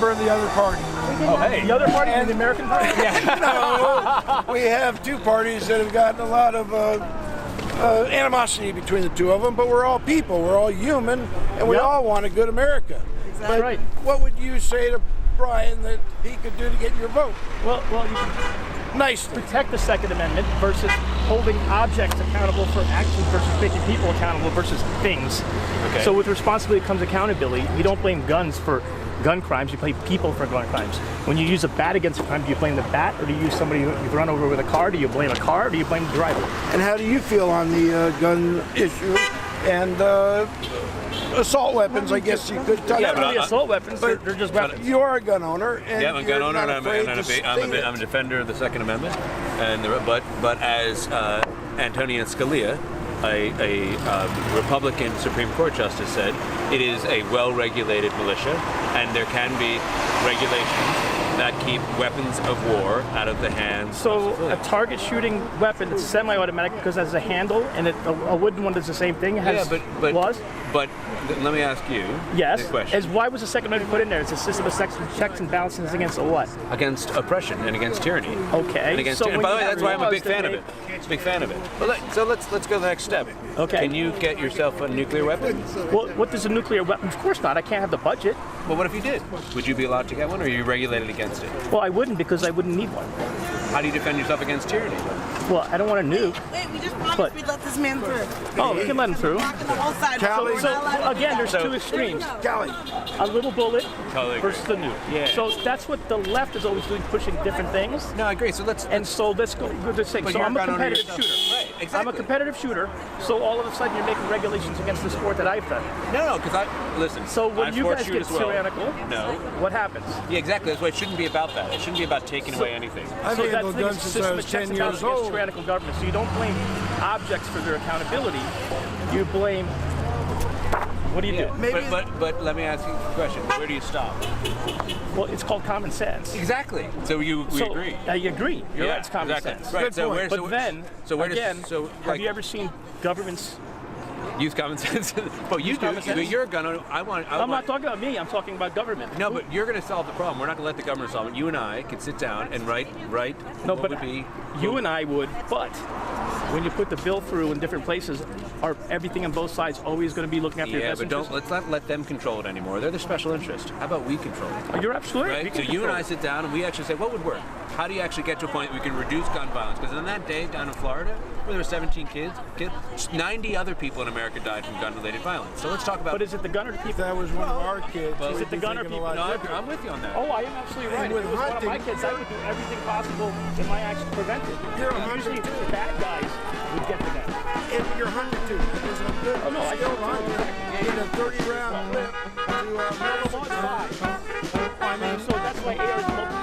member of the other party. Oh, hey. The other party is the American Party? No, we have two parties that have gotten a lot of animosity between the two of them, but we're all people, we're all human, and we all want a good America. Exactly. But Right. what would you say to Brian that he could do to get your vote? Well, you can Nicely. protect the Second Amendment versus holding objects accountable for actions versus making people accountable versus things. Okay. So with responsibility comes accountability. We don't blame guns for gun crimes, you blame people for gun crimes. When you use a bat against a crime, do you blame the bat, or do you use somebody you've run over with a car? Do you blame a car, or do you blame the driver? And how do you feel on the gun issue and assault weapons? I guess you could touch Yeah, on. but the assault weapons, they're just weapons. You are a gun owner, and Yeah, I'm a gun owner, and I'm I'm a defender of the Second Amendment. And but as Antonin Scalia, a Republican Supreme Court justice, said, it is a well-regulated militia, and there can be regulations that keep weapons of war out of the hands So of a civilians. target shooting weapon that's semi-automatic because it has a handle, and a wooden one does the same thing. It has laws. But let me ask you Yes. the question. Why was the Second Amendment put in there? It's a system of checks and balances against a what? Against oppression and against tyranny. Okay. And against So tyranny. when By the you way, have that's why I'm a laws big that fan of it. make- Big fan of it. But let's go to the next step. Okay. Can you get yourself a nuclear weapon? Well, what does a nuclear weapon? Of course not. I can't have the budget. Well, what if you did? Would you be allowed to get one, or are you regulated against it? Well, I wouldn't because I wouldn't need one. How do you defend yourself against tyranny? Well, I don't want to nuke. Wait, we just promised But- we'd let this man through. Oh, we can let him through. Blocking the whole side. Callie. So again, there's two extremes. Callie, A little bullet Totally versus the nuke. Yeah. So that's what the left is always doing, pushing different things. No, I agree. So let's. And so let's go this thing. But So you're I'm a a gun owner competitive yourself. shooter. Right, exactly. I'm a competitive shooter. So all of a sudden you're making regulations against the sport that I've done. No, because listen. So when I you sport guys shoot get as well. tyrannical, No. what happens? Yeah, exactly. That's why it shouldn't be about that. It shouldn't be about taking away anything. I've So that's handled the thing, guns it's a since I system was of checks 10 and years balances against old. tyrannical government. So you don't blame objects for their accountability. You blame. What do you do? Maybe- But let me ask you a question. Where do you stop? Well, it's called common sense. Exactly. So we agree. I agree. You're right. It's common exactly. sense. Right. Good So point. where? But So then, so where again, does so have like you ever seen governments? use common sense? But you do. common sense? You're a gun owner. I I'm want. not talking about me. I'm talking about government. No, but you're going to solve the problem. We're not going to let the government solve it. You and I can sit down and write. No, what but would be you and I would. But when you put the bill through in different places, are everything on both sides always going to be looking after your Yeah, best but interest? let's not let them control it anymore. They're the special interest. How about we control it? You're absolutely right. We Right? So can you and I control sit down and we actually say, what would work? How do you actually get to a point that we can reduce gun violence? Because on that day down in Florida, where there were 17 kids, 90 other people in America died from gun-related violence. So let's talk it. about. But is it the gun or the if people? that was one of our kids, Is it we'd the be gun or thinking a people? lot No, different. I'm with you on that. Oh, I am absolutely right. If with it was one of my hunting- kids, I would do everything possible in my actions to prevent it. You're a Usually, hunter, the bad guys would get the gun. And you're hunting too. There's a good Oh, no, I skill don't hunter in a 30-round clip to No, the law's 5. I mean, so that's why AR is multiple